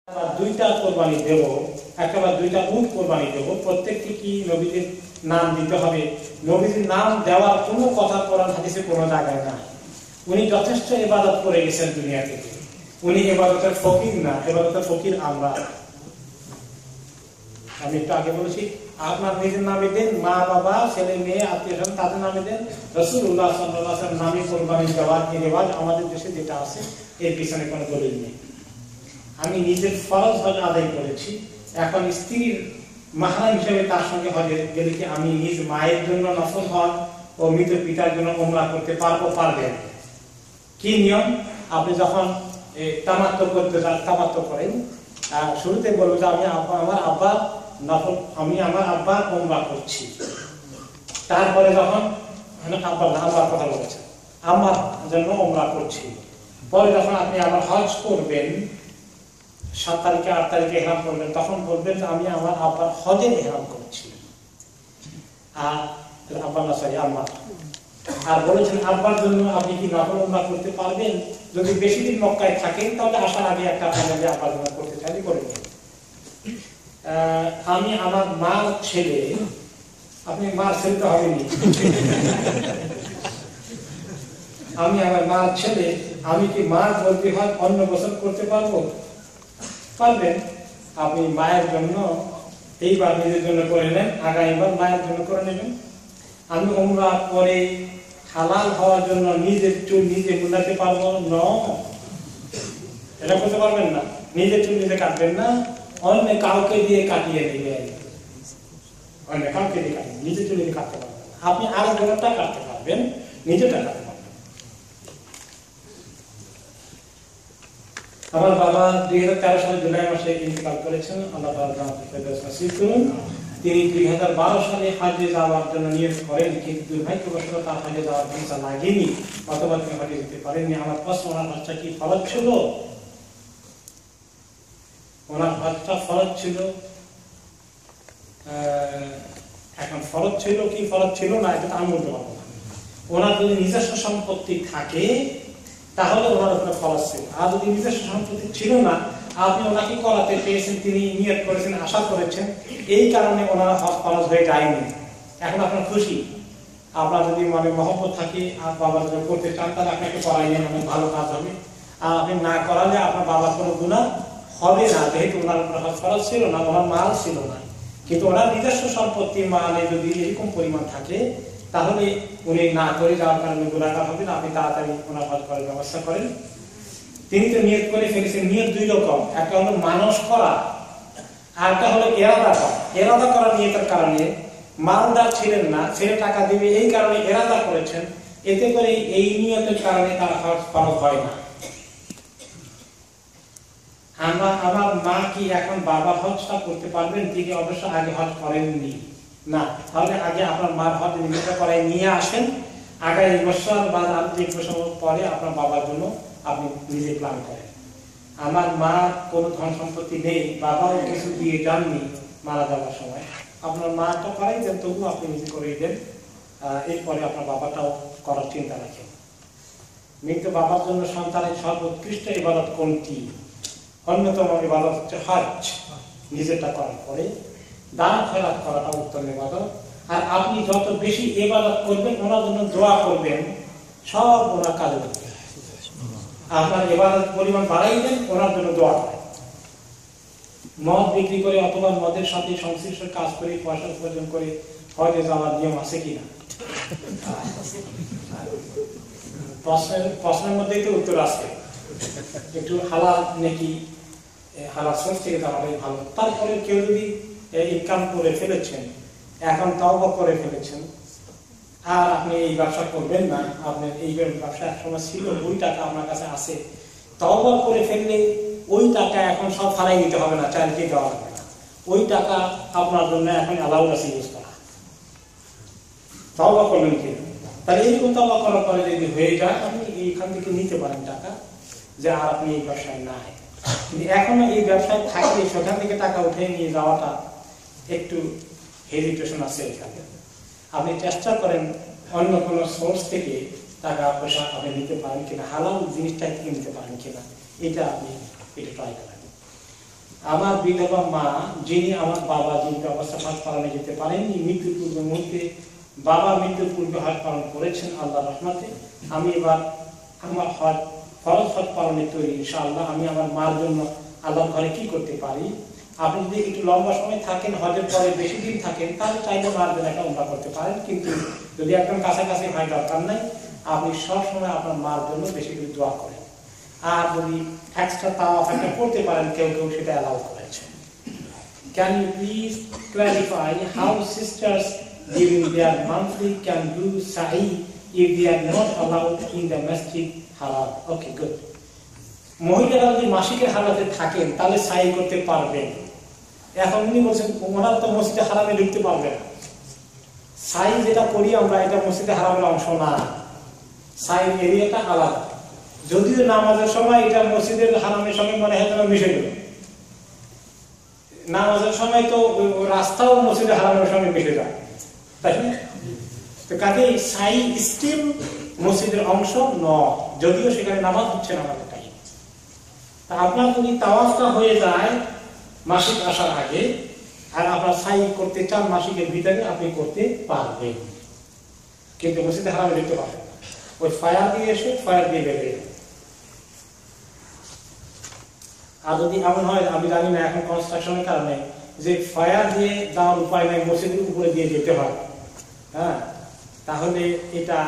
দুইটা কোরবানি দেব, একটা বা দুইটা উট কোরবানি দেব, প্রত্যেকটি কি নবীজির নাম দিতে হবে? নবীজির নাম দেওয়ার কোনো কথা কোরআন হাদিসে কোনো জায়গায় নাই। উনি যথেষ্ট ইবাদত করে গেছেন দুনিয়া থেকে। উনি ইবাদতের ফকির না, ইবাদতের ফকির আমরা। আমি একটু আগে বলেছি, আপনার নিজের নামে দেন, মা বাবা ছেলে মেয়ে আত্মীয় স্বজন তাদের নামে দেন। রাসূলুল্লাহ সাল্লাল্লাহু আলাইহি ওয়াসাল্লাম নামে কোরবানি দেওয়ার এই রেওয়াজ আমাদের দেশে যেটা আছে, এর পিছনে কোনো দলিল নেই। আমি নিজের ফরজ হজ আদায় করেছি, এখন স্ত্রীর মাহরাম হিসেবে তার সঙ্গে হজে গেলে কি আমি নিজ মায়ের জন্য নফল হজ ও মৃত পিতার জন্য উমরা করতে পারবো? পারবেন। কি নিয়ম? আপনি যখন তামাত্ম করতে চান, তামাত্ম করেন, শুরুতে বলবো যে আমি আমার আব্বার নফল, আমি আমার আব্বার উমরা করছি। তারপরে যখন আব্বার কথা বলেছেন, আমার জন্য উমরা করছি, পরে যখন আপনি আবার হজ করবেন, 7 তারিখে 8 তারিখে ইহরাম করবেন, তখন বলবেন যে আমি আমার আব্বার হজের ইহরাম করছি। আর বলেছেন আব্বার জন্য আপনি কি নফল উমরা করতে পারবেন? যদি বেশি দিন মক্কায় থাকেন তাহলে আসার আগে একটা আপনাদের আব্বার জন্য করতে চাইলে করে নেবেন। আমি আমার মার ছেলে, আপনি মার ছেলে তো হবেনি, আমি আমার মার ছেলে, আমি কি মার বলতে হয় অন্য বছর করতে পারবো? পারবেন। আপনি মায়ের জন্য এইবার নিজের জন্য করে নেন, আগামীবার মায়ের জন্য করে নেবেন। আমি উমরা করে হালাল হওয়ার জন্য নিজের চুল নিজে মুন্ডাতে পারবো না, এটা করতে পারবেন না। নিজের চুল নিজে কাটবেন না, অন্য কাউকে দিয়ে কাটিয়ে নেবেন। অন্য কাউকে দিয়ে কাটিয়ে, নিজের চুল নিজে কাটতে পারবেন। আপনি আরো জনটা কাটতে পারবেন, নিজেটা কাটতে পারবেন। আমার বাবা 2013 সালে জুলাই মাসে ইন্তেকাল করেছেন, আল্লাহ তাআলা জান্নাতুল ফেরদাউস নসিব করুন। তিনি 2012 সালে হজ্জে যাওয়ার জন্য নিয়ত করেন, কিন্তু দুর্ভাগ্যবশত তার হজ্জে যাওয়ার ভিসা লাগেনি, অথবা তিনি হজ্জে যেতে পারেননি। আমার প্রশ্ন, ওনার হজ্জটা কি ফরজ ছিল? ওনার হজ্জটা ফরজ ছিল, এখন ফরজ ছিল কি ফরজ ছিল না এটা আমি বলতে পারবো না। ওনার যদি নিজস্ব সম্পত্তি থাকে তাহলে ওনার উপরে ফরজ ছিল, আর যদি নিজস্ব সম্পত্তি ছিল না, আপনি ওনাকে করাতে পেয়েছেন, তিনি নিয়ত করেছেন, আশা করেছেন, এই কারণে ওনার হজ ফরজ হয়ে যায়নি। এখন আপনার খুশি, আপনার যদি মনে মহব্বত থাকে আর বাবার জন্য করতে চান, তাহলে আপনাকে করাইলেন, অনেক ভালো কাজ হবে। আর আপনি না করালে আপনার বাবার কোনো গুনাহ হবে না, যেহেতু ওনার উপরে হজ ফরজ ছিল না, ওনার মাল ছিল না। কিন্তু ওনার নিজস্ব সম্পত্তি মালে যদি এরকম পরিমাণ থাকে, তাহলে উনি না করে যাওয়ার কারণে গুনাহগার হবেন। আপনি তাড়াতাড়ি ওনার হজ করার ব্যবস্থা করেন। তিনি তো নিয়ত করে ফেলেছেন। নিয়ত দুই রকম, একটা হলো মানস করা, আর একটা হলো ইরাদা করা। ইরাদা করা নিয়তের কারণে মালদার ছিলেন না, ছেলে টাকা দিবে এই কারণে ইরাদা করেছেন, এতে করে এই নিয়তের কারণে তার হজ ফরজ হয় না। আমার মা কি এখন বাবার হজটা করতে পারবেন? তিনি অবশ্য আগে হজ করেননি না, তাহলে আগে আপনার মার হজ নিজেটা করাই নিয়ে আসেন, আগামী বছর বা আর 1 বছর পরে আপনার বাবার জন্য আপনি নিজে প্ল্যান করেন। আমার মা কোনো ধন সম্পত্তি নেই, বাবাও কিছু দিয়ে যাননি মারা যাওয়ার সময়, আপনার মাটা করাই দেন, তবু আপনি নিজে করে দেন। এরপরে আপনার বাবাটাও করার চিন্তা রাখেন। মৃত বাবার জন্য সন্তানের সর্বোৎকৃষ্ট ইবাদত কোনটি? অন্যতম ইবাদত হচ্ছে হজ। নিজেরটা করার পরে দান খয়রাত করাটা উত্তম ইবাদত। আর আপনি যত বেশি ইবাদত করবেন, ওনার জন্য দোয়া করবেন, সব ওনার কাজে লাগবে। আপনার ইবাদত পরিমাণ বাড়াই দেন, ওনার জন্য দোয়া করেন। মদ বিক্রি করে অথবা মদের সাথে সংশ্লিষ্ট কাজ করে পয়সা উপার্জন করে হজে যাওয়ার নিয়ম আছে কিনা? প্রশ্নের মধ্যেই তো উত্তর আছে। একটু হালাল নাকি হালাল সোর্স থেকে যাওয়াটাই ভালো। তারপরে কেউ যদি ইনকাম করে ফেলেছেন, এখন তওবা করে ফেলেছেন, আর আপনি এই ব্যবসা করবেন না, আপনার এই ব্যবসা একসময় ছিল, ওই টাকা আপনার কাছে আছে, তওবা করে ফেললে ওই টাকা এখন সব ফালাই দিতে হবে না, চাইলে দেওয়া হবে না। ওই টাকা আপনার জন্য এখন অ্যালাউড আছে ইউজ করা। তওবা করলেন কি? তাহলে এইরকম তওবা করার পরে যদি হয়ে যায়, আপনি এইখান থেকে নিতে পারেন টাকা, যে আর আপনি এই ব্যবসায় নাই। কিন্তু এখনো এই ব্যবসায় থাকলে সেখান থেকে টাকা উঠে নিয়ে যাওয়াটা একটু হেজিটেশন আছে এখানে। আপনি চেষ্টা করেন অন্য কোনো সোর্স থেকে টাকা পয়সা আপনি নিতে পারেন কিনা, হালাল জিনিসটা থেকে নিতে পারেন কিনা, এটা আপনি এটা ট্রাই করেন। আমার বিধবা মা যিনি আমার বাবা জীবিত অবস্থা হজ পালনে যেতে পারেননি, মৃত্যুর পূর্বে মুহূর্তে বাবা মৃত্যুর পূর্বে হজ পালন করেছেন আল্লাহর রহমতে, আমি এবার আমার ফরজ হজ পালনের তৈরি ইনশাআল্লাহ। আমি আমার মার জন্য আল্লাহর ঘরে কি করতে পারি? আপনি যদি একটু লম্বা সময় থাকেন, হজের পরে বেশি দিন থাকেন, তাহলে চাইলে মার জন্য একটা উমরা করতে পারেন। কিন্তু যদি একদম কাছাকাছি হয়, দরকার নাই, আপনি সবসময় আপনার মার জন্য বেশি করে দোয়া করেন। আর যদি এক্সট্রা তাওয়াফ একটা করতে পারেন, কেউ কেউ সেটা অ্যালাউ করেছে। Can you please clarify how sisters during their monthly can do sa'i if they are not allowed in the masjid haram? Okay, good. মহিলারা যদি মাসিকের হালাতে থাকেন তাহলে সাই করতে পারবেন। এখন উনি বলছেন ওনারা তো মসজিদে হারামে ঢুকতে পারবে না। সাই যেটা করি আমরা, এটা মসজিদে হারামের অংশ না, সাই এরিয়াটা আলাদা। যদিও নামাজের সময় এটা মসজিদের হারামের সঙ্গে মনে হয় যেন মিশে গেল, নামাজের সময় তো রাস্তাও মসজিদের হারামের সঙ্গে মিশে যায়, তাই না? তো কাজে সাই স্টিল মসজিদের অংশ নয়, যদিও সেখানে নামাজ হচ্ছে না আমাদের টাইম। তা আপনার যদি তাওয়াফটা হয়ে যায় মাসিক আসার আগে, আর আপনার সাই করতে চান মাসিকের ভিতরে, আপনি করতে পারবেন, কিন্তু মসজিদে হারামে ঢুকতে পারবেন না। ওই ফায়ার দিয়ে এসে ফায়ার দিয়ে বেরিয়ে। আর যদি এমন হয়, আমি জানি না এখন কনস্ট্রাকশনের কারণে যে ফায়ার দিয়ে যাওয়ার উপায় নাই, মসজিদের উপরে দিয়ে যেতে হয়, হ্যাঁ, তাহলে এটা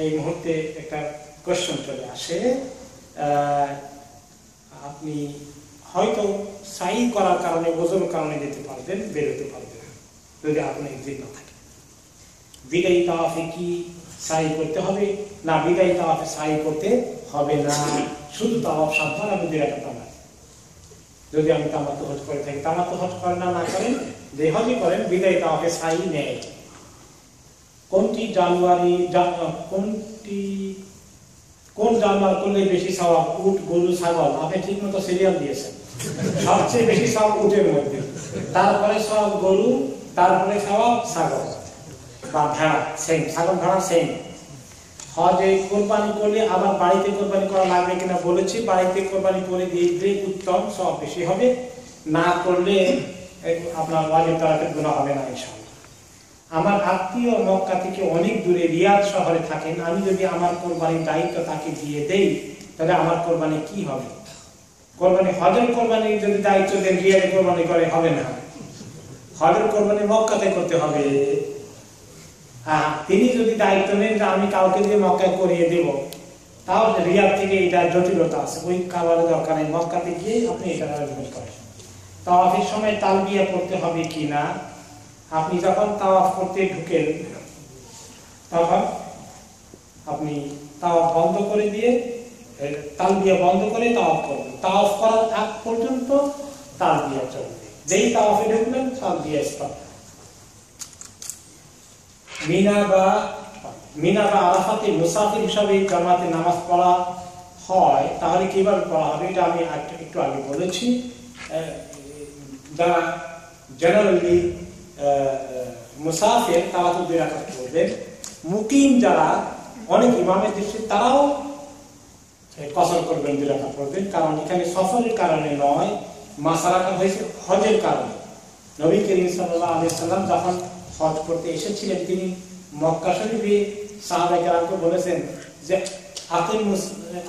এই মুহূর্তে একটা কোশ্চেন চলে আসে। আপনি হয়তো সাই করার কারণে, ওজনের কারণে যেতে পারবেন, বেরোতে পারবেন যদি আপনি এক্সিট না থাকে। বিদায়ী তাওয়াফে কি সাই করতে হবে? না, বিদায়ী তাওয়াফে সাই করতে হবে না, শুধু তাওয়াফ সাবধান। আমি দুই রাকাত নামাজ, যদি আমি তামাত্তু হজ করে থাকি, তামাত্তু হজ করেন না না করেন, যে হজই করেন, বিদায়ী তাওয়াফে সাই নেই। কোন জানোয়ার করলে বেশি সওয়াব? উট, গরু, ছাগল? আপনি ঠিক মতো সিরিয়াল দিয়েছেন। সবচেয়ে বেশি সওয়াব উটের মধ্যে, তারপরে সওয়াব গরু, তারপরে সওয়াব ছাগল বা ভেড়া। সেম, ছাগল ভেড়া সেম। হজে কোরবানি করলে আবার বাড়িতে কোরবানি করা লাগবে কিনা বলেছি, বাড়িতে কোরবানি করে দিয়ে দিলে উত্তম, সব বেশি হবে। না করলে আপনার ওয়াজিব তারাতে গুনাহ হবে না ইনশাআল্লাহ। আমার আত্মীয় মক্কা থেকে অনেক দূরে রিয়াদ শহরে থাকেন, আমি যদি আমার কোরবানির দায়িত্ব তাকে দিয়ে দেই, তাহলে আমার কোরবানি কি হবে? কোরবানি, হজের কোরবানি যদি দায়িত্ব দেন, রিয়াদে কোরবানি করে হবে না, হজের কোরবানি মক্কাতে করতে হবে। তিনি যদি দায়িত্ব নেন যে আমি কাউকে দিয়ে মক্কায় করিয়ে দেব, তাও রিয়াদ থেকে এটা জটিলতা আছে, ওই কারোর দরকার নেই, মক্কাতে গিয়ে আপনি এটা আয়োজন করেন। তাওয়াফের সময় তালবিয়া পড়তে হবে কি না? আপনি যখন তাওয়াফ করতে ঢুকেন, তখন আপনি তাওয়াফ বন্ধ করে দিয়ে, তালবিয়া বন্ধ করে তাওয়াফ করবেন। তাওয়াফ করার আগ পর্যন্ত তালবিয়া চলবে, যেই তাওয়াফে ঢুকলেন তালবিয়া স্টপ। মিনা বা আরাফাতে মুসাফির হিসাবে জামাতে নামাজ পড়া হয়, তাহলে কিভাবে পড়া হবে? এটা আমি একটু আগে বলেছি। যারা জেনারেলি মুসাফির, তারা তো দুই রাকাত পড়বেন। মুকিম যারা, অনেক ইমামের দৃষ্টি, তারাও কসর করবেন, দুই রাকাত পড়বেন, কারণ এখানে সফরের কারণে নয়, মাসালাটা হয়েছে হজের কারণে। নবী করিম সাল্লাল্লাহু আলাইহি সাল্লাম যখন হজ করতে এসেছিলেন, তিনি মক্কা শরীফে সাহাবায়ে কেরামকে বলেছেন যে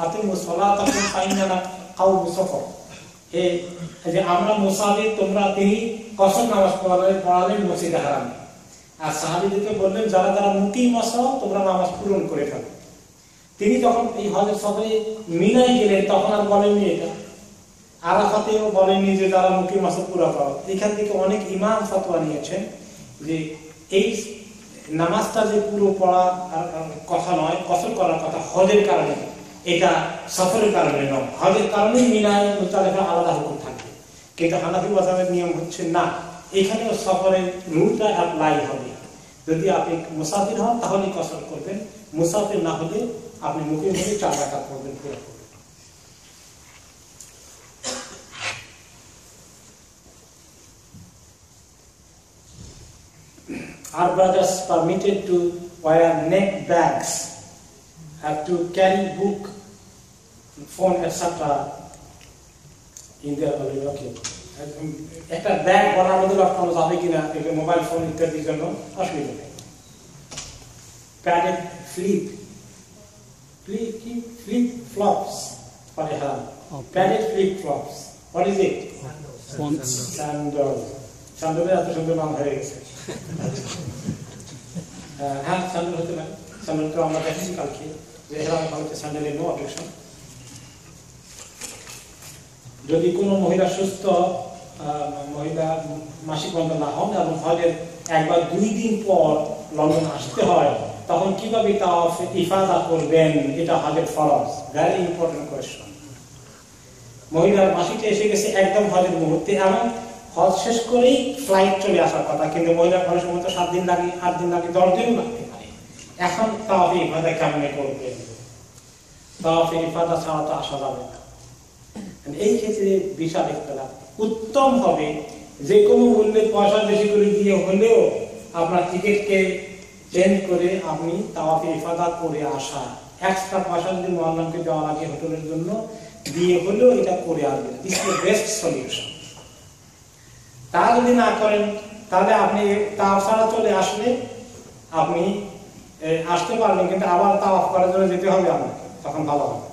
আতিমুস সালাতাকুম ফাইন্নানা কাওমুস সফর, যে আমরা মুসাফির, তোমরা, তিনি কসর নামাজ পড়ালেন মসজিদে হারামে। আর সাহাবীদেরকে বললেন যারা যারা মুকিম আছো, তোমরা নামাজ পূরণ করে ফেলো। তিনি যখন এই হজের সফরে মিনায় গেলেন, তখন আর বলেননি এটা, আরাফাতেও বলেননি যে যারা মুকিম আছো পুরো করো। এখান থেকে অনেক ইমাম ফতোয়া নিয়েছেন যে এই নামাজটা যে পুরো পড়ার কথা নয়, কসর করার কথা হজের কারণে, এটা সফরের কারণে নয়। হজের কারণে মিনায় মুজদালিফা আলাদা হুকুম থাকবে, কিন্তু হানাফি মাযহাবের নিয়ম হচ্ছে না, এখানেও সফরের রুলটা অ্যাপ্লাই হবে। যদি আপনি মুসাফির হন তাহলে কসর করবেন, মুসাফির না হলে আপনি মুকিম হলে 4 রাকাত পড়বেন পুরো। Are brothers permitted to wear neck bags, have to carry book, phone, etc. in their body? Okay. একটা ব্যাগ গলার মধ্যে লটকানো যাবে কিনা, মোবাইল ফোন ইত্যাদির জন্য অসুবিধা নেই। প্যাডেড ফ্লিপ ফ্লপস ফর ইহরাম, padded flip flops, what is it? Sandal. স্যান্ডেলের এত সুন্দর নাম হয়ে গেছে। হ্যাঁ, স্যান্ডেল হতে পারে। স্যান্ডেল তো আমরা দেখেছি কালকে যে ইহরামের ভারতে স্যান্ডেলের নো অবজেকশন। যদি কোনো মহিলা সুস্থ মহিলা মাসিক বন্ধ না হন এবং হজের একবার 2 দিন পর লন্ডন আসতে হয়, তখন কিভাবে তাওয়াফ ইফাদা করবেন? এটা হজের ফরজ। Very important question. মহিলার মাসিকটা এসে গেছে একদম হজের মুহূর্তে, এবং হজ শেষ করেই ফ্লাইট চলে আসার কথা, কিন্তু মহিলার অনেক সময় তো 7 দিন লাগে, 8 দিন লাগে, 10 দিন লাগতে পারে। এখন তাওয়াফ ইফাদা কেমনে করবেন? তাওয়াফ ইফাদা ছাড়া তো আসা যাবে না। এই ক্ষেত্রে বিশাল ইখতিলাফ। উত্তম হবে যে কোনো মূল্যে পয়সা বেশি করে দিয়ে হলেও আপনার টিকিটকে চেঞ্জ করে আপনি তাওয়াফে ইফাদা করে আসা। এক্সট্রা পয়সা যদি মুআল্লামকে দেওয়া লাগে হোটেলের জন্য, দিয়ে হলেও এটা করে আসবেন। This is the best solution. তা যদি না করেন তাহলে আপনি তাওয়াফ ছাড়া চলে আসলে আপনি আসতে পারবেন, কিন্তু আবার তাওয়াফ করার জন্য যেতে হবে আপনাকে, তখন ভালো হবে।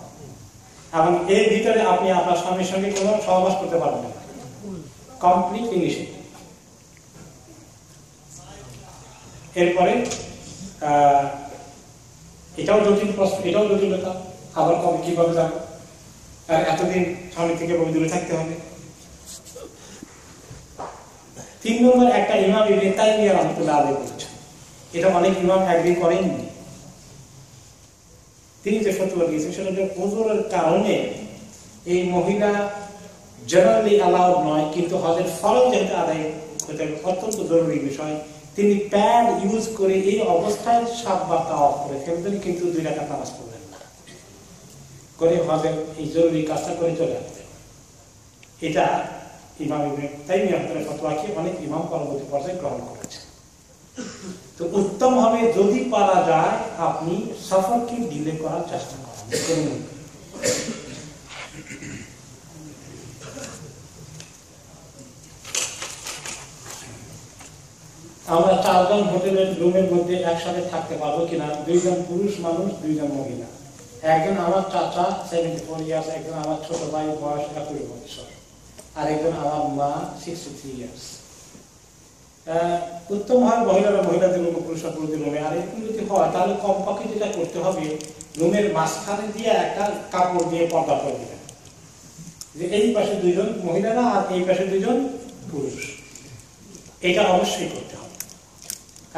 এবং এর ভিতরে আপনি আপনার স্বামীর সঙ্গে কোনো সহবাস করতে পারবেন না, কমপ্লিট নিষেধ। এরপরে এটাও জটিল প্রশ্ন, এটাও জটিলতা। আবার কবে কিভাবে যাবে? আর এতদিন স্বামী থেকে দূরে থাকতে হবে। 3 নম্বর একটা ইমাম ইবনে তাইমিয়া রাহমাতুল্লাহ আলাইহি বলেছেন, এটা অনেক ইমাম এগ্রি করেননি। তিনি যে ফতোয়া দিয়েছেন সেটা হচ্ছে ওযরের কারণে এই মহিলা জেনারেলি অ্যালাউড নয়, কিন্তু হজের ফরজ যেহেতু আদায় করতে অত্যন্ত জরুরি বিষয়, তিনি প্যাড ইউজ করে এই অবস্থায় 7 বার তাওয়াফ করে ফেলবেন, কিন্তু 2 রাকাত নামাজ পড়বেন না, করে হজের এই জরুরি কাজটা করে চলে আসবেন। এটা ইমাম ইবনে তাইমিয়ার ফতোয়াকে অনেক ইমাম পরবর্তী পর্যায়ে গ্রহণ করেছে। তো উত্তম হবে যদি পারা যায় আপনি সফরকে ডিলে করার চেষ্টা করুন। আমরা 4 জন হোটেলের রুমের মধ্যে একসাথে থাকতে পারবো কিনা? 2 জন পুরুষ মানুষ, 2 জন মহিলা। একজন আমার চাচা 74 ইয়ার্স, একজন আমার ছোট ভাই বয়স 21 বছর, আর একজন আমার মা 63 ইয়ার্স। উত্তম হয় মহিলারা মহিলাদের রুমে, পুরুষরা পুরুষদের রুমে। আর এরকম যদি হয় তাহলে কমপক্ষে যেটা করতে হবে, রুমের মাঝখানে দিয়ে একটা কাপড় দিয়ে পর্দা করে দিবেন, যে এই পাশে 2 জন মহিলারা আর এই পাশে 2 জন পুরুষ। এটা অবশ্যই করতে হবে।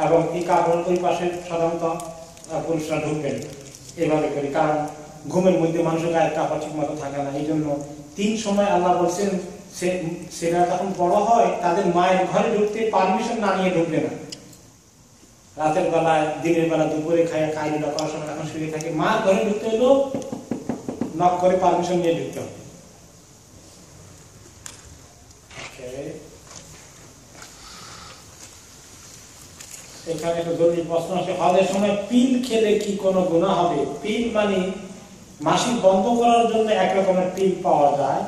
এবং এই কাপড় ওই পাশে সাধারণত পুরুষরা ঢুকবেন এভাবে করি, কারণ ঘুমের মধ্যে মানুষের গায়ের কাপড় ঠিক মতো থাকে না। এই জন্য 3 সময় আল্লাহ বলছেন সেটা যখন বড় হয় তাদের মায়ের ঘরে ঢুকতে পারমিশন না নিয়ে ঢুকবে না। রাতের বেলায়, দিনের বেলা, দুপুরে খায় কায়দা করার সময় এখন শুয়ে থাকে, মা ঘরে ঢুকতে হলো নক করে পারমিশন নিয়ে ঢুকতে হবে। এখানে একটা জরুরি প্রশ্ন আছে, হজের সময় পিল খেলে কি কোনো গুনাহ হবে? পিল মানে মাসিক বন্ধ করার জন্য এক রকমের পিল পাওয়া যায়,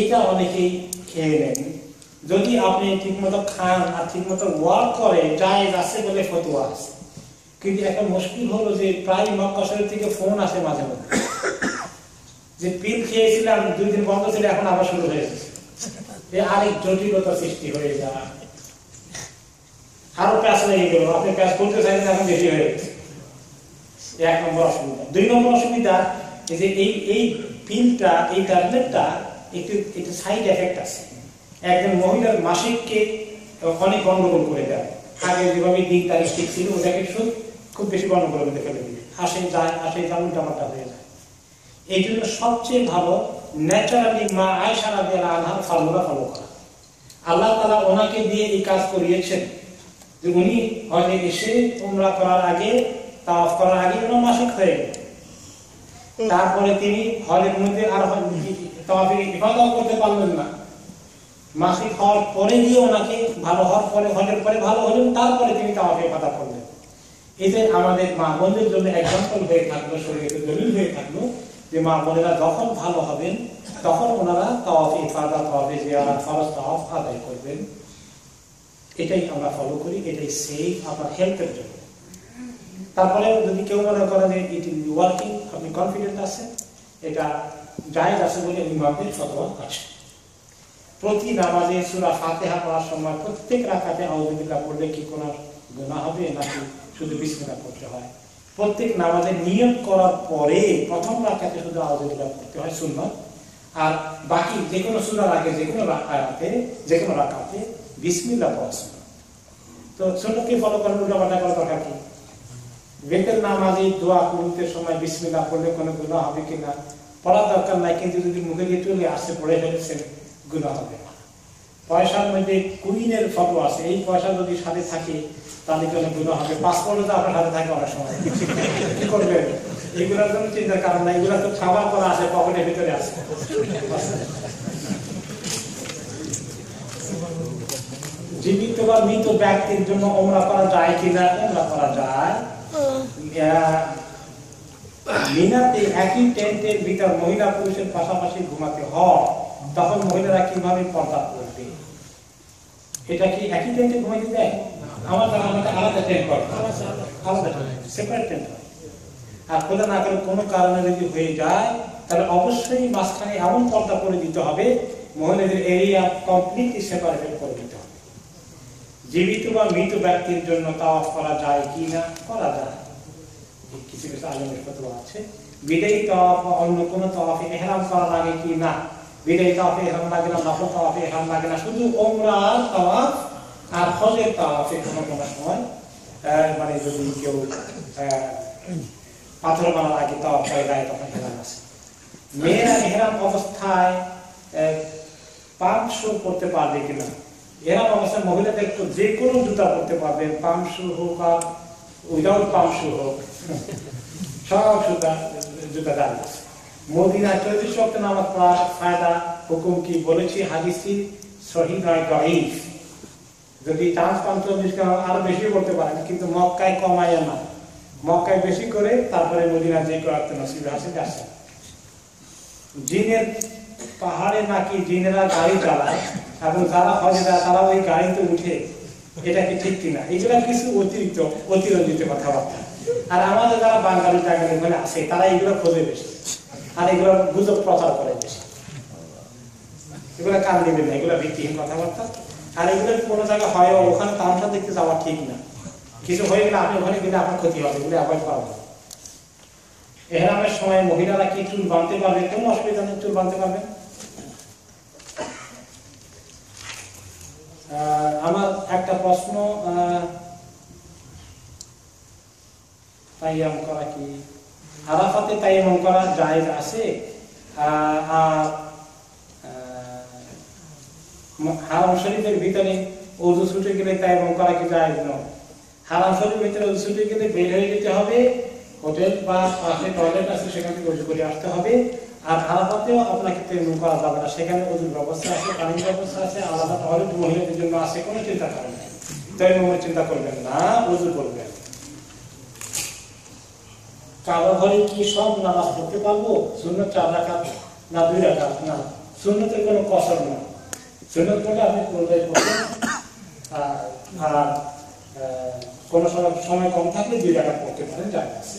এটা অনেকেই খেয়ে নেন। যদি আপনি ঠিকমতো খান আর ঠিকমতো ওয়ার্ক করে জায়েজ আছে বলে ফতোয়া আছে। কিন্তু একটা মুশকিল হলো যে প্রায় মক্কা শরীফ থেকে ফোন আসে মাঝে মধ্যে যে পিল খেয়েছিলাম, 2 দিন বন্ধ ছিল, এখন আবার শুরু হয়েছে। আরেক জটিলতা সৃষ্টি হয়ে যায়, আরো প্যাস লেগে গেল, আপনি প্যাস করতে চাইছেন, এখন বেশি হয়ে গেছে। 1 নম্বর অসুবিধা। 2 নম্বর অসুবিধা যে এই পিলটা, এই ট্যাবলেটটা একটু সাইড এফেক্ট আছে। একজন মহিলার মাসিককে অনেক গন্ডগোল করে দেয়। আগে যেভাবে দিন তারিখ ঠিক ছিল ওটাকে খুব বেশি গন্ডগোল করে ফেলে দিবে, আসে যায় উল্টাপাল্টা হয়ে যায়। এই জন্য সবচেয়ে ভালো ন্যাচারালি মা আয়েশা রাদিয়াল্লাহু আনহার ফর্মুলা ফলো করা। আল্লাহ তাআলা ওনাকে দিয়ে এই কাজ করিয়েছেন যে উনি হজে এসে উমরা করার আগে, তাওয়াফ করার আগে ওনার মাসিক হয়ে গেল। তারপরে তিনি হজের মধ্যে আর তাওয়াফের ইফাদাও করতে পারলেন না। মাসিক হওয়ার পরে গিয়ে ওনাকে ভালো হওয়ার পরে, হজের পরে ভালো হলেন, তারপরে তিনি তাওয়াফে ইফাদা করলেন। এতে আমাদের মা বোনদের জন্য এক্সাম্পল হয়ে থাকলো, শরীরে দলিল হয়ে থাকলো যে মা বোনেরা যখন ভালো হবেন তখন ওনারা তাওয়াফ ইফাদা, তাওয়াফ জিয়ারাত, ফরজ তাওয়াফ আদায় করবেন। এটাই আমরা ফলো করি, এটাই সেফ আপনার হেলথের জন্য। তারপরে যদি কেউ মনে করেন ইট উইল বি ওয়ার্কিং, আপনি কনফিডেন্ট আছেন, এটা জায়েজ আছে বলে ইমামদের ফতোয়া আছে। প্রতি নামাজে সূরা ফাতিহা পড়ার সময় প্রত্যেক রাকাতে আউযু বিল্লাহ পড়লে কি কোনো গুনাহ হবে নাকি শুধু বিসমিল্লাহ পড়তে হয়? প্রত্যেক নামাজে নিয়ত করার পরে প্রথম রাকাতে শুধু আউযু বিল্লাহ পড়তে হয় সুন্নাত, আর বাকি যে কোনো সূরার আগে যে কোনো আয়াতে যে কোনো রাকাতে বিসমিল্লাহ পড়া সুন্নাত। তো সুন্নাতকে ফলো করার উল্টাপাল্টা করার দরকার কি? বেতের নামাজে দোয়া করতে সময় বিসমিল্লাহ পড়লে কোনো গুনাহ হবে কিনা পড়ার দরকার নাই, কিন্তু যদি মুখে দিয়ে চলে আসে পড়ে ফেলেছেন গুনাহ হবে না। পয়সার মধ্যে কুইনের ফটো আছে, এই পয়সা যদি সাথে থাকে তাহলে কোনো গুনাহ হবে। পাসপোর্টও তো আপনার সাথে থাকে অনেক সময়, কি করবেন? এগুলোর জন্য চিন্তার কারণ নাই, এগুলো তো খাবার করা আছে, পকেটের ভিতরে আছে। জীবিত বা মৃত ব্যক্তির জন্য ওমরা করা যায় কিনা? ওমরা করা যায়। মিনাতে একই টেন্টের ভিতর মহিলা পুরুষের পাশাপাশি ঘুমাতে হয়, তখন মহিলারা কিভাবে পর্দা করবে? এটা কি একই টেন্টে ঘুমাইতে দেয়? আমাদের আলাদা টেন্ট করে, আলাদা সেপারেট টেন্ট। আর খোদা না করে কোনো কারণে যদি হয়ে যায় তাহলে অবশ্যই মাঝখানে এমন পর্দা করে দিতে হবে, মহিলাদের এরিয়া কমপ্লিটলি সেপারেটেড করে দিতে হবে। জীবিত বা মৃত ব্যক্তির জন্য তাওয়াফ করা যায় কি না? করা যায়। কিছু কিছু আলেমের ফতোয়া আছে। বিদায়ী তাওয়াফ বা অন্য কোনো তাওয়াফে ইহরাম করা লাগে কি না? বিদায়ী তাওয়াফে ইহরাম লাগে না, নফল তাওয়াফে ইহরাম লাগে না, শুধু ওমরার তাওয়াফ আর হজের তাওয়াফে কোনো কোনো সময় মানে যদি কেউ পাথর মারার আগে তাওয়াফ করে যায় তখন ইহরাম আছে। মেয়েরা ইহরাম অবস্থায় পাম্প শু করতে পারবে কিনা? ইহরাম অবস্থায় মহিলাদের যে কোনো জুতা পরতে পারবেন, পাম্প শু হোক আর উইদাউট পাম্প শু হোক, সব জুতা দাঁড়িয়ে আছে। মদিনা 34 ওয়াক্ত নামাজ পড়ার ফায়দা হুকুম কি বলেছি, হাদিসটি সহিহ নয় দাঈফ। যদি চান্স পান 24 আরো বেশি করতে পারেন, কিন্তু মক্কায় কমায় না, মক্কায় বেশি করে তারপরে মদিনা যে করাতে নসিবে আছে যাচ্ছে। জিনের পাহাড়ে নাকি জিনেরা গাড়ি চালায় এবং যারা হজে যায় তারা ওই গাড়িতে উঠে, এটা কি ঠিক কিনা? এগুলা কিছু অতিরঞ্জিত কথাবার্তা। আর আমাদের যারা বাঙালি টাঙ্গালি মানে আছে তারা এগুলো খোঁজে বেশি, আর এগুলো গুজব প্রচার করে বেশি। এগুলো কান নেবেন না, এগুলো ভিত্তিহীন কথাবার্তা। আর এগুলো কোনো জায়গায় হয় ওখানে তামাশা দেখতে যাওয়া ঠিক না। কিছু হয়ে গেলে আপনি ওখানে গেলে আপনার ক্ষতি হবে, এগুলো অ্যাভয়েড করা হবে। ইহরামের সময় মহিলারা কি চুল বাঁধতে পারবে? কোনো অসুবিধা নেই, চুল বাঁধতে পারবে। আমার একটা প্রশ্ন, তাইয়াম করা কি আরাফাতে তাইয়াম করা জায়েজ আছে? আর হারাম শরীফের ভিতরে ওযু ছুটে গেলে তাইয়াম করা কি জায়েজ নয়? হারাম শরীফের ভিতরে ওযু ছুটে গেলে বের হয়ে যেতে হবে, হোটেল বা পাশে টয়লেট আছে সেখান থেকে ওযু করে আসতে হবে। আর আরাফাতেও আপনাকে তাইয়াম করা যাবে না, সেখানে ওযুর ব্যবস্থা আছে, পানির ব্যবস্থা আছে, আলাদা টয়লেট মহিলাদের জন্য আছে, কোনো চিন্তা করেন না। তাইয়ামের চিন্তা করবেন না, ওযু করবেন। কাবা ঘরে কি সব নামাজ পড়তে পারবো? সুন্নত 4 রাকাত না 2 রাকাত? না, সুন্নতের কোনো কসর না। সুন্নত পড়লে আপনি কোনটাই পড়বেন, আর কোনো সময় কম থাকলে 2 রাকাত পড়তে পারেন, যায় আছে।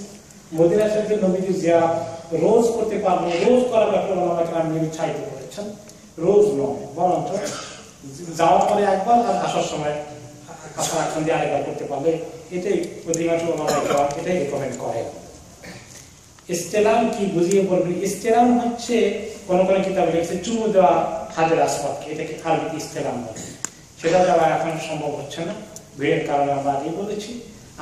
মদিনা শরীফে নবীজি জিয়ারত রোজ করতে পারবেন, রোজ করার ব্যাপারে ওনারা আমি উৎসাহিত করেছেন। রোজ নয়, বরঞ্চ যাওয়ার পরে একবার আর আসার সময় আসার আগ দিয়ে আরেকবার করতে পারলে এটাই অধিকাংশ ওনারা এটাই রেকমেন্ড করে। ইস্তেলাম কি বুঝিয়ে বলবেন? ইস্তেলাম হচ্ছে কোন কোন কিতাবে লিখছে চুমু দেওয়া হাজের আসওয়াদকে, এটাকে আরবিতে ইস্তেলাম বলে। সেটা দেওয়া এখন সম্ভব হচ্ছে না, ভিড়ের কারণে আমরা আগেই বলেছি।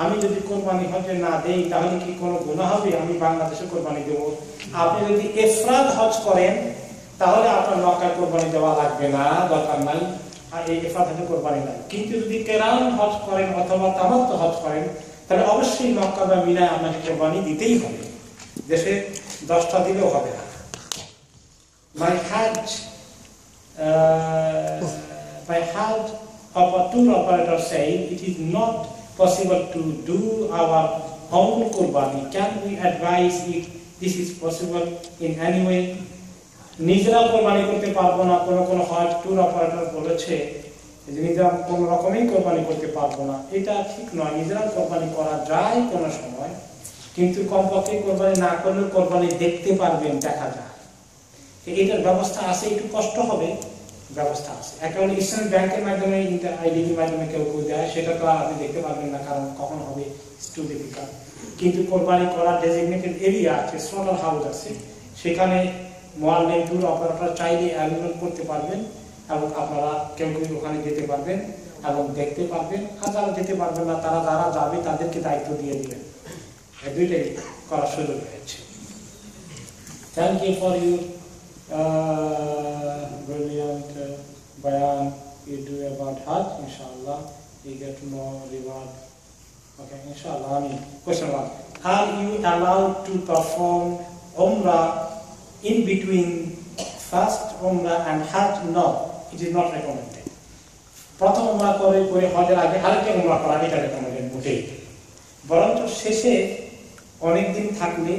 আমি যদি কোরবানি হজে না দেই তাহলে কি কোনো গুনাহ হবে? আমি বাংলাদেশে কোরবানি দেব। আপনি যদি ইফরাদ হজ করেন তাহলে আপনার মক্কায় কোরবানি দেওয়া লাগবে না, দরকার নাই, আর এই ইফরাদ হজে কোরবানি নাই। কিন্তু যদি কেরান হজ করেন অথবা তামাত্তু হজ করেন তাহলে অবশ্যই মক্কা বা মিনায় আপনাকে কোরবানি দিতেই হবে, দেশে 10টা দিলেও হবে না। My Hajj tour operator said it is not possible to do our own Qurbani. Can we advise if this is possible in any way? নিজেরা কোরবানি করতে পারবো না, কোন হজ ট্যুর অপারেটর বলেছে যে নিজেরা কোন রকমই কোরবানি করতে পারবো না, এটা ঠিক নয়। নিজেরা কোরবানি করা যায় কোনো সময়, কিন্তু কমপক্ষে কোরবানি না করলেও কোরবানি দেখতে পারবেন, দেখা যায়। এটার ব্যবস্থা আছে, একটু কষ্ট হবে, ব্যবস্থা আছে। একটা হলো ইসলামিক ব্যাংকের মাধ্যমে, আইডিবির মাধ্যমে কেউ দেয়, সেটা তো আপনি দেখতে পারবেন না, কারণ কখন হবে টু ডিফিকাল্ট। কিন্তু কোরবানি করার ডেজিগনেটেড এরিয়া আছে, স্লটার হাউস আছে, সেখানে মোয়াল্লিম ট্যুর অপারেটর চাইলে অ্যাভেলেবল করতে পারবেন, এবং আপনারা কেউ ওখানে যেতে পারবেন এবং দেখতে পারবেন। আর যারা যেতে পারবেন না, তারা যারা যাবে তাদেরকে দায়িত্ব দিয়ে দিবেন। দুইটাই করার সুযোগ রয়েছে। Thank you for your brilliant bayan you do about Hajj. Inshallah you get more reward. Okay, inshallah. Question 1: are you allowed to perform Umrah in between first Umrah and Hajj? No, it is not recommended. প্রথম উমরা করে হজের আগে আরেকটা উমরা করা, এটা recommended মোটেই। বরঞ্চ শেষে অনেক দিন থাকলে,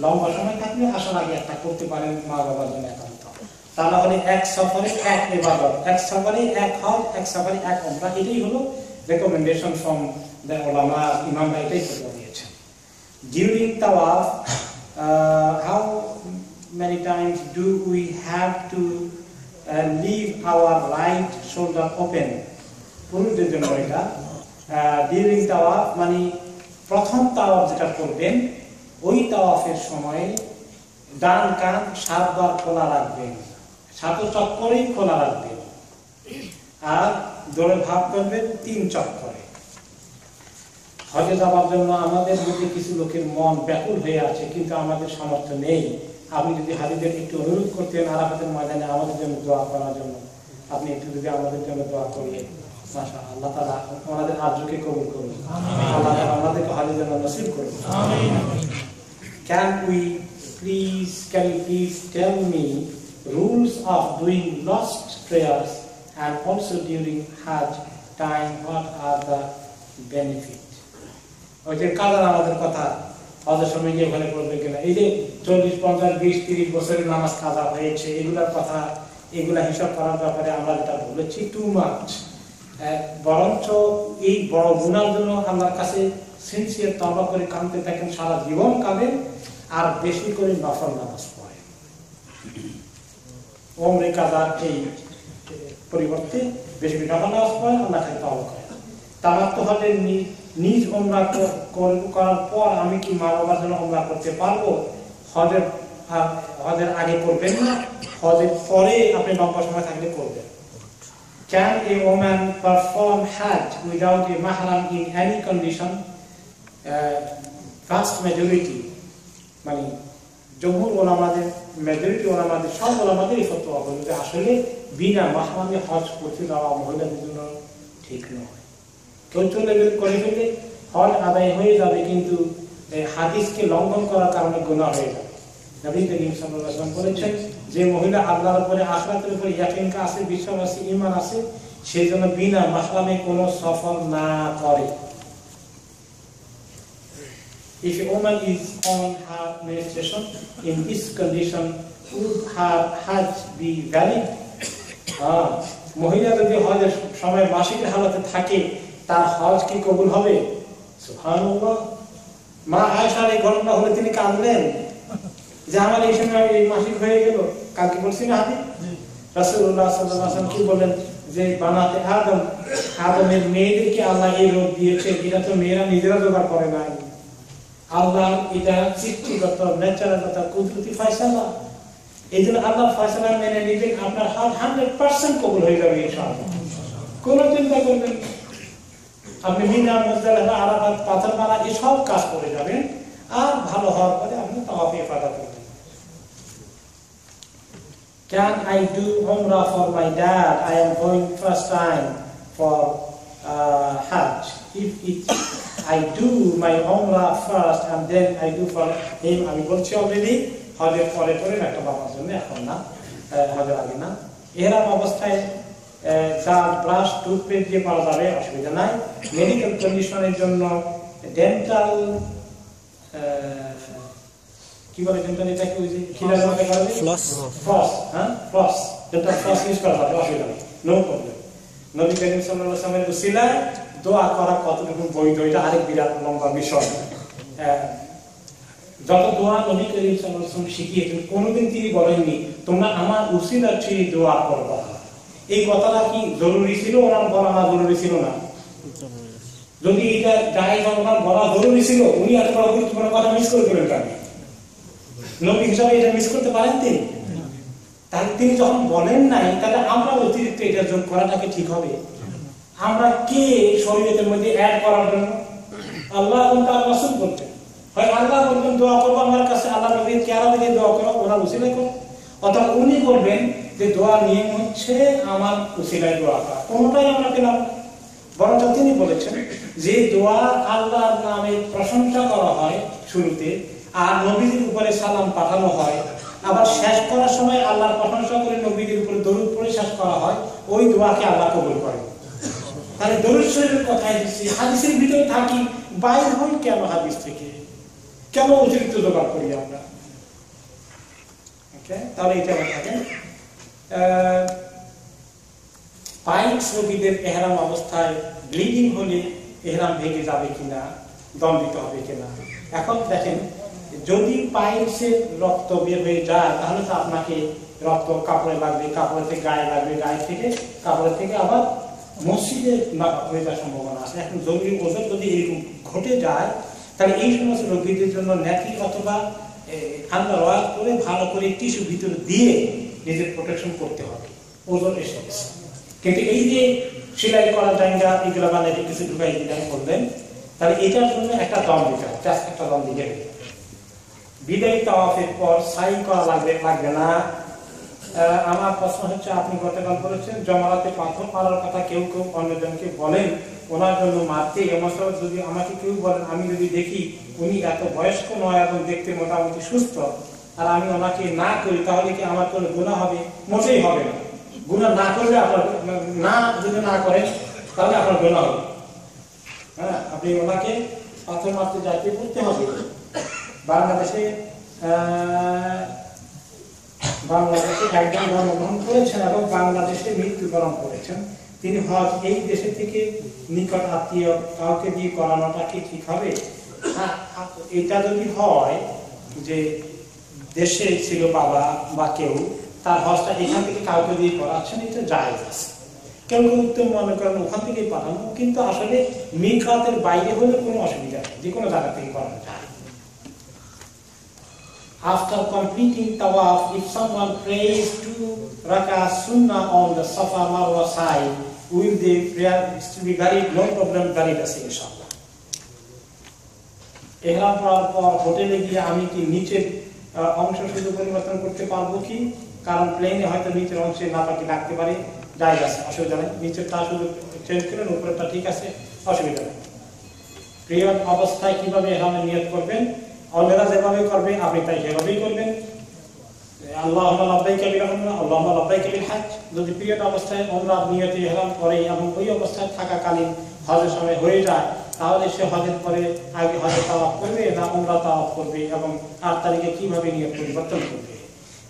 লম্বা সময় থাকলে আসার আগে একটা করতে পারেন, মা বাবার জন্য একান্ত। তা না হলে এক সফরে এক ইবাদত, এক সফরে এক হজ, এক সফরে এক উমরা, এটাই হলো রেকমেন্ডেশন ফ্রম দ্য উলামা। ইমামরা এটাই ফতোয়া দিয়েছেন। ডিউরিং তাওয়াফ, how many times do we have to leave our right shoulder open? পুরুষদের জন্য এটা ডিউরিং তাওয়াফ, মানে প্রথম তাওয়াফ যেটা করবেন, ওই তাওয়াফের সময় ডান কান 7 বার খোলা রাখবেন, 7 চক্করেই খোলা রাখবেন, আর দৌড়ে ভাগ করবেন 3 চক্করে। হজে যাওয়ার জন্য আমাদের মধ্যে কিছু লোকের মন ব্যাকুল হয়ে আছে, কিন্তু আমাদের সামর্থ্য নেই। আপনি যদি হাজিদের একটু অনুরোধ করতেন আরাফাতের ময়দানে আমাদের জন্য দোয়া করার জন্য, আপনি একটু যদি আমাদের জন্য দোয়া করিয়ে, মাশাআল্লাহ, আল্লাহ তাআলা আমাদের আরজুকে কবুল করুন, আল্লাহ তাআলা আমাদেরকে হাজির জন্য নসিব করুন। আমিন। Can you please tell me rules of doing lost prayers and also during Hajj time, what are the benefit? ওই যে কালার আমাদের কথা, হজের সময় গিয়ে ওখানে পড়বে কিনা, এই যে 40, 50, 20, 30 বছরের নামাজ কাজা হয়েছে, এগুলার কথা, এগুলা হিসাব করার ব্যাপারে আমরা যেটা বলেছি টু মাচ। বরঞ্চ এই বড় গুনার জন্য আল্লাহর কাছে সিনসিয়ার তওবা করে কাঁদতে থাকেন, সারা জীবন কাঁদেন, আর বেশি করে নফল নামাজ পড়েন। ওমরে কাজার এই পরিবর্তে বেশি নফল নামাজ পড়েন, আল্লাহ খালি তওবা করেন। তামাত্তু হজের নিজ উমরা করার পর আমি কি মা বাবার জন্য উমরা করতে পারবো? হজের আগে করবেন না, হজের পরে আপনি লম্বা সময় থাকলে করবেন। Can a woman perform Hajj without a mahram in any condition? Vast majority, মানে জমহুর ওলামাদের, মেজরিটি ওলামাদের, সব ওলামাদের এই ফতোয়া হলো যে আসলে বিনা মাহরামে হজ করতে যাওয়া মহিলাদের জন্য ঠিক নয়। কেউ চলে গেলে করে ফেলে হজ আদায় হয়ে যাবে, কিন্তু হাদিসকে লঙ্ঘন করার কারণে গুনাহ হয়ে যাবে। নবী করিম সাল্লাল্লাহু আলাইহি ওয়াসাল্লাম বলেছেন, যে মহিলা আল্লাহর উপরে, আখিরাতের উপরে ইয়াকিন আছে, বিশ্বাস আছে, ঈমান আছে, সেই জন্য বিনা মাহরামে কোনো সফর না করে। If a woman is on her menstruation in this condition, would her Hajj be valid? মহিলা যদি হজের সময় মাসিকের হালতে থাকে, তার হজ কি কবুল হবে? সুবহানাল্লাহ। মা আয়েশার এই ঘটনা হলে তিনি কাঁদলেন যে আমার এই সময় এই মাসিক হয়ে গেল। কালকে বলছি না হাদিস, রাসূলুল্লাহ সাল্লাল্লাহু আলাইহি ওয়াসাল্লাম কি বলেন যে বানাতে আদমের মেয়েদেরকে আল্লাহ এই রোগ দিয়েছে, এটা তো মেয়েরা নিজেরা জোগাড় করে না, আল্লাহ এটা সৃষ্টিগত ন্যাচারালগত কুদরতি ফয়সালা। এই জন্য আল্লাহর ফয়সালা মেনে নিবেন, আপনার হজ 100% কবুল হয়ে যাবে ইনশাআল্লাহ। কোনো চিন্তা করবেন না। আপনি মিনা, মুজদালিফা, আরাফাত, পাথর মারা এসব কাজ করে যাবেন, আর ভালো হওয়ার পরে আপনি তাওয়াফে ইফাদা করবেন। Can I do Umrah for my dad? I am going first time for Hajj. If I do my Umrah first and then I do for him, আমি বলছি অলরেডি হজের পরে পরে একটা বাবার জন্য, এখন না, হজের আগে না। এরকম অবস্থায় ব্রাশ, টুথপেস্ট দিয়ে পাওয়া যাবে, অসুবিধা নাই। মেডিকেল কন্ডিশনের জন্য ডেন্টাল কি বলে যেটা এটাকে ওই যে খিলার মধ্যে করা যায় ফ্লস, হ্যাঁ ফ্লস, যেটা ফ্লস ইউজ করা হবে অসুবিধা নেই, নো প্রবলেম। নবী করিম সাল্লাল্লাহু আলাইহি ওয়াসাল্লামের উসিলায় দোয়া করা কতটুকু বৈধ এটা আরেক বিরাট লম্বা বিষয়। যত দোয়া নবী করিম সাল্লাল্লাহু আলাইহি ওয়াসাল্লাম শিখিয়েছেন কোনোদিন তিনি বলেননি তোমরা আমার উসিলা চেয়ে দোয়া করবা। এই কথাটা কি জরুরি ছিল, ওনার বলা না জরুরি ছিল না? যদি এটা জায়েজ ওনার বলা জরুরি ছিল, উনি এত বড় গুরুত্বপূর্ণ কথা মিস করে দিলেন কেন? নবী হিসাবে এটা মিস করতে পারেন তিনি? তাহলে তিনি যখন বলেন নাই, তাহলে আমরা অতিরিক্ত এটা যোগ করাটাকে ঠিক হবে? আমরা কে শরীয়তের মধ্যে অ্যাড করার জন্য? আল্লাহ এবং তার রাসূল বলতেন, হয় আল্লাহ বলবেন দোয়া করবো আমার কাছে, আল্লাহ নবীর কেয়ারা থেকে দোয়া করো, ওনার উসিলায় করো, অথবা উনি বলবেন যে দোয়া নিয়ম হচ্ছে আমার উসিলায় দোয়া করা। কোনটাই আমরা পেলাম? বরঞ্চ তিনি বলেছেন যে দোয়া আল্লাহর নামে প্রশংসা করা হয় শুরুতে, আর নবীদের উপরে সালাম পাঠানো হয়, আবার শেষ করার সময় আল্লাহর প্রশংসা করে নবীদের উপরে দরুদ পড়ে শেষ করা হয়, ওই দোয়াকে আল্লাহ কবুল করেন। তাহলে দরুদ শরীফের কথাই দিচ্ছি, হাদিসের ভিতরে থাকি, বাইরে হই কেন হাদিস থেকে? কেন অতিরিক্ত জোগাড় করি আমরা? তাহলে এটা থাকে পাইলস রোগীদের এহরাম অবস্থায় ব্লিডিং হলে এহরাম ভেঙে যাবে কিনা, দণ্ডিত হবে কিনা? এখন দেখেন, যদি পাইলসের রক্ত বের হয়ে যায় তাহলে তো আপনাকে রক্ত কাপড়ে লাগবে, কাপড়ে থেকে গায়ে লাগবে, গায়ে থেকে কাপড়ে থেকে আবার মসজিদে হয়ে যাওয়ার সম্ভাবনা আছে। এখন জরুরি ওষুধ যদি এরকম ঘটে যায়, তাহলে এই সমস্ত রোগীদের জন্য ন্যাপি অথবা ঠান্ডা রয়াল করে ভালো করে টিস্যু ভিতরে দিয়ে নিজের প্রোটেকশন করতে হবে। ওজন এসে কিন্তু এই যে সেলাই করা জায়গা এগুলো বানাই কিছু ঢুকাই দিলেন বললেন, তাহলে এটার জন্য একটা দম দিতে হবে, জাস্ট একটা দম দিতে হবে। বিদায়ী তাওয়াফের পর সাই করা লাগবে না? আমার প্রশ্ন হচ্ছে, আপনি গতকাল বলেছেন জমারাতে পাথর মারার কথা কেউ কেউ অন্যজনকে বলেন, ওনার জন্য মারতে এমন যদি আমাকে কেউ বলেন, আমি যদি দেখি উনি এত বয়স্ক নয় এবং দেখতে মোটামুটি সুস্থ, আর আমি ওনাকে না করি, তাহলে কি আমার কোনো গুনাহ হবে? মোটেই হবে না। গুনাহ না করলে আপনার না, যদি না করেন তাহলে আপনার গুনাহ হবে। হ্যাঁ, আপনি ওনাকে পাথর মারতে যাইতে করতে হবে। বাংলাদেশে একজন জন্মগ্রহণ করেছেন এবং বাংলাদেশে মৃত্যুবরণ করেছেন, তিনি হজ এই দেশে থেকে নিকট আত্মীয় কাউকে দিয়ে করানোটা কি ঠিক হবে? এটা যদি হয় যে দেশে ছিল বাবা বা কেউ, তার হজটা এখান থেকে কাউকে দিয়ে করাচ্ছেন, এটা জায়েজ আছে। কেউ কেউ উত্তম মনে করেন ওখান থেকেই পাঠানো, কিন্তু আসলে মিকাতের বাইরে হলে কোনো অসুবিধা নেই, যে কোনো জায়গা থেকে করানো যায়। After completing tawaf, if someone prays 2 rak'ah sunnah on the Safa Marwa side, will the prayer be valid? No problem, valid আছে ইনশাআল্লাহ। ইহরাম করার পর হোটেলে গিয়ে আমি কি নিচের অংশ শুধু পরিবর্তন করতে পারবো কি? কারণ প্লেনে হয়তো নিচের অংশে নাপাকি লাগতে পারে, জায়েজ আছে, অসুবিধা নেই। নিচেরটা শুধু চেঞ্জ করেন, উপরেরটা ঠিক আছে, অসুবিধা নেই। প্রিয় অবস্থায় কিভাবে ইহরামের নিয়ত করবেন? অন্যরা যেভাবে করবে আপনি তাই সেভাবেই করবেন। আল্লাহুম্মা লাব্বাইকা বিল উমরা, আল্লাহুম্মা লাব্বাইকা বিল হজ। যদি পিরিয়ড অবস্থায় উমরার নিয়তে ইহরাম করে এবং ওই অবস্থায় থাকাকালীন হজের সময় হয়ে যায়, তাহলে সে হজের পরে আগে হজে তাওয়াফ করবে না উমরা তাওয়াফ করবে, এবং 8 তারিখে কিভাবে নিয়ত পরিবর্তন করবে?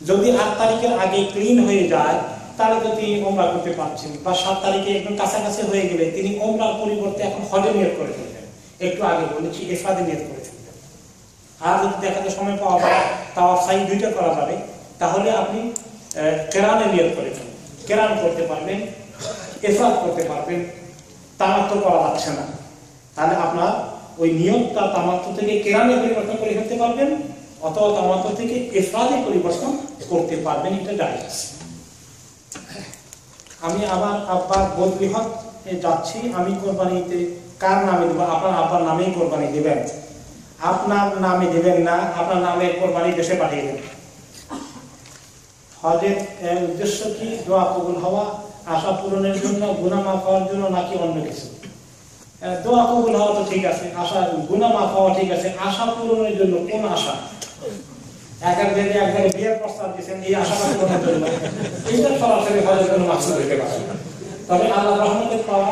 যদি 8 তারিখের আগে ক্লিন হয়ে যায়, তাহলে তো তিনি উমরা করতে পারছেন, বা 7 তারিখে একদম কাছাকাছি হয়ে গেলে তিনি উমরার পরিবর্তে এখন হজে নিয়ত করে ফেলবেন। একটু আগে বলেছি ইফরাদে নিয়ত করে ফেলবেন। আর যদি দেখা যায় সময় পাওয়া যায় তাওয়াফ সাই দুইটা করা যাবে, তাহলে আপনি কেরানে নিয়ত করে ফেলবেন, কেরান করতে পারবেন, ইফরাদ করতে পারবেন। তামাত্তু করা যাচ্ছে না, তাহলে আপনার ওই নিয়তটা তামাত্তু থেকে কেরানে পরিবর্তন করে ফেলতে পারবেন, অথবা তামাত্তু থেকে ইফরাদে পরিবর্তন করতে পারবেন, এটা জায়েজ আছে। আমি আমার আব্বার বদলি হজে যাচ্ছি, আমি কোরবানিতে কার নামে দেব? আপনার আব্বার নামেই কোরবানি দেবেন, আপনার নামে দেবেন না, আপনার নামে কোরবানি দেশে পাঠিয়ে দেবেন। হজের উদ্দেশ্য কি? দোয়া কবুল হওয়া, আশা পূরণের জন্য, গুনাহ মাফ হওয়ার জন্য, নাকি অন্য কিছু? দোয়া কবুল হওয়া তো ঠিক আছে, আশা গুনাহ মাফ হওয়া ঠিক আছে, আশা পূরণের জন্য কোন আশা? একজন বিয়ের প্রস্তাব দিয়েছেন, এই আশাটা পূরণের জন্য, এইটা সরাসরি হজের জন্য মাকসুদ হতে পারে। তবে আল্লাহ রহমতের পাওয়া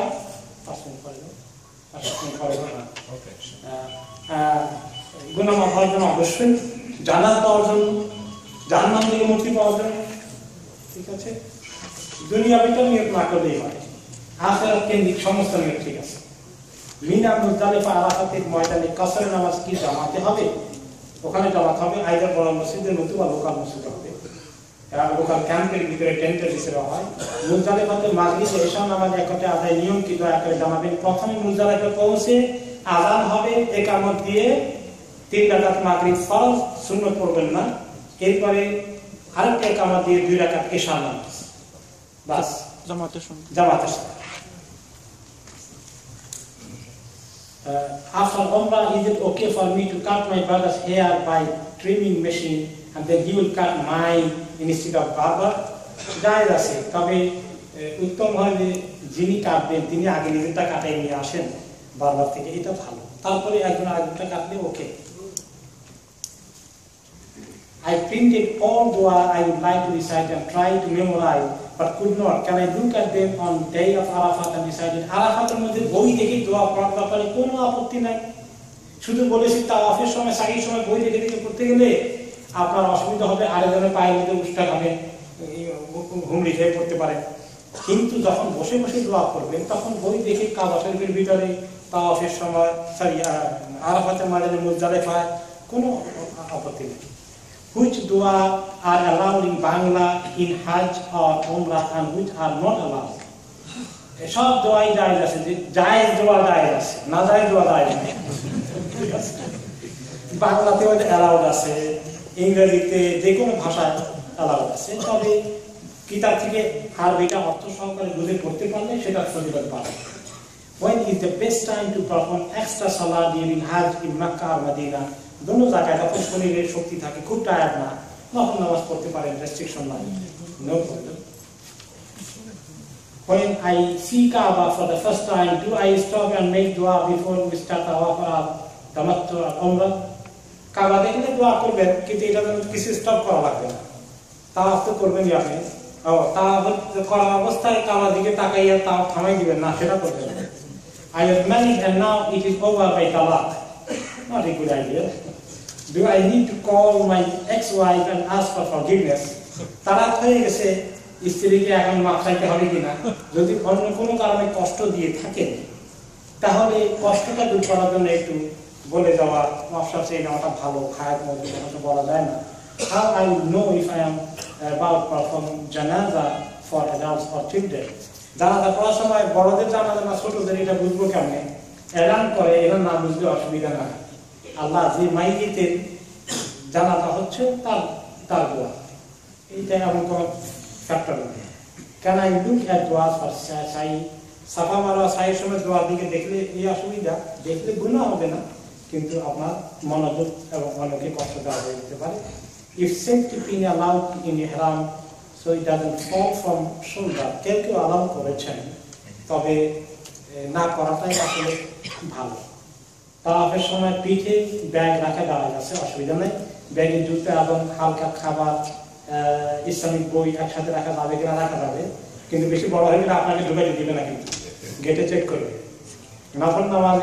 গুনাহ মাফ হওয়ার জন্য অবশ্যই জান্নাত পাওয়ার জন্য, জাহান্নাম থেকে মুক্তি পাওয়ার জন্য। ঠিক আছে, দুনিয়া ভিতর নিয়ত না করলেই হয়, আখিরাত কেন্দ্রিক সমস্ত নিয়ত ঠিক আছে। মিনা মুজদালিফা আরাফাতের ময়দানে কাসরের নামাজ কি জামাতে হবে? ওখানে জামাত হবে, আইদার বড় মসজিদের মধ্যে বা লোকাল মসজিদে হবে। লোকাল ক্যাম্পের ভিতরে টেন্টের ভিতরে হয়। মুজদালিফাতে মাগরিব এশা নামাজ একসাথে আদায় নিয়ম কি দয়া করে জানাবেন। প্রথমে মুজদালিফা পৌঁছে আযান হবে, ইকামত দিয়ে 3 রাকাত মাগরিব ফরজ, সুন্নাত পড়বেন না। এরপরে আরেকটা ইকামত দিয়ে 2 রাকাত এশা নামাজ, বাস জামাতের সাথে। After Umrah, is it okay for me to cut my brother's hair by trimming machine and then he will cut mine instead of barber? জায়েজ আছে, তবে উত্তম হয় যে যিনি কাটবেন তিনি আগে নিজেরটা কাটাই নিয়ে আসেন বারবার থেকে, এটা ভালো। তারপরে একজন আরেকটা কাটলে ওকে। I printed all dua I would like to recite and try to memorize but could not. Can I look at them on day of Arafat and recite it? আরাফাতের মধ্যে বই দেখে দোয়া পড়ার ব্যাপারে কোনো আপত্তি নাই। শুধু বলেছি তাওয়াফের সময় সাইয়ের সময় বই দেখে দেখে পড়তে গেলে আপনার অসুবিধা হবে, আরেকজনের পায়ের মধ্যে উষ্টা খাবে, হুমড়ি খেয়ে পড়তে পারে। কিন্তু যখন বসে বসে দোয়া করবেন তখন বই দেখে কাবা শরীফের ভিতরে তাওয়াফের সময় আরাফাতের ময়দানে মুজদালিফায় কোনো আপত্তি নেই। Which dua are allowed in Bangla in Hajj or Umrah and which are not allowed? সব দোয়াই জায়েজ আছে, জায়েজ দোয়া জায়েজ আছে, না জায়েজ দোয়া জায়েজ নেই। বাংলাতেও অ্যালাউড আছে, ইংরেজিতে যে কোনো ভাষায় অ্যালাউড আছে, তবে কিতাব থেকে আরবিটা অর্থ সহকারে বুঝে পড়তে পারলে সেটা ফজিলত পাবে। When is the best time to perform extra salah during Hajj in Makkah or Medina? दोनों জায়গায় যখন শরীরে শক্তি থাকে, খুব টায়ার্ড না, তখন নামাজ পড়তে পারেন, রেস্ট্রিকশন নাই, no problem. When I see Kaaba for the first time, do I stop and make dua before we start tawaf or tamattu or umrah? কাবা দেখলে দোয়া করবেন, কিন্তু এটা কিছু স্টপ করা লাগবে না, তাওয়াফ তো করবেনই আপনি। তাওয়াফ করার অবস্থায় কাবার দিকে তাকাইয়া তাওয়াফ থামাই দিবেন না, সেটা করবেন না। I was married and now it is over by talaq. Not a good idea. Do I need to call my ex-wife and ask for forgiveness? তালাক হয়ে গেছে, স্ত্রীকে এখন মাপ চাইতে হবে কিনা? যদি অন্য কোনো কারণে কষ্ট দিয়ে থাকেন তাহলে কষ্টটা দূর করার জন্য একটু বলে যাওয়া, মাপসা চেয়ে নেওয়াটা ভালো, খায়াত মধ্যে কথা বলা যায় না। How I will know if I am about performing janaza for adults or children? জানাজা পড়ার সময় বড়দের জানাজা না ছোটদের, এটা বুঝবো কেমনে? এলান করে, এলান না বুঝলে অসুবিধা না। আল্লাহ যে মাইয়িতের জানাজা হচ্ছে তার দোয়া, এইটা এমন কোনো ফ্যাক্টর নেই। Can I look at duas for সাই? সাফা মারা সাইয়ের সময় দোয়ার দিকে দেখলে এই অসুবিধা, দেখলে গুনাহ হবে না, কিন্তু আপনার মনোযোগ এবং অন্যকে কষ্ট দেওয়া হয়ে যেতে পারে। If safety pin allowed in ihram so it doesn't fall from shoulder, কেউ অ্যালাউ করেছেন, তবে না করাটাই আসলে ভালো। তাওয়াফের সময় পিঠে ব্যাগ রাখা দেওয়া আছে, অসুবিধা নেই। ব্যাগে জুতা এবং হালকা খাবার, ইসলামিক বই একসাথে রাখা যাবে কিনা রাখা যাবে, কিন্তু বেশি বড় হয়ে গেলে আপনাকে ঢুকাইতে দিবে না, কিন্তু গেটে চেক করবে। নফল নামাজে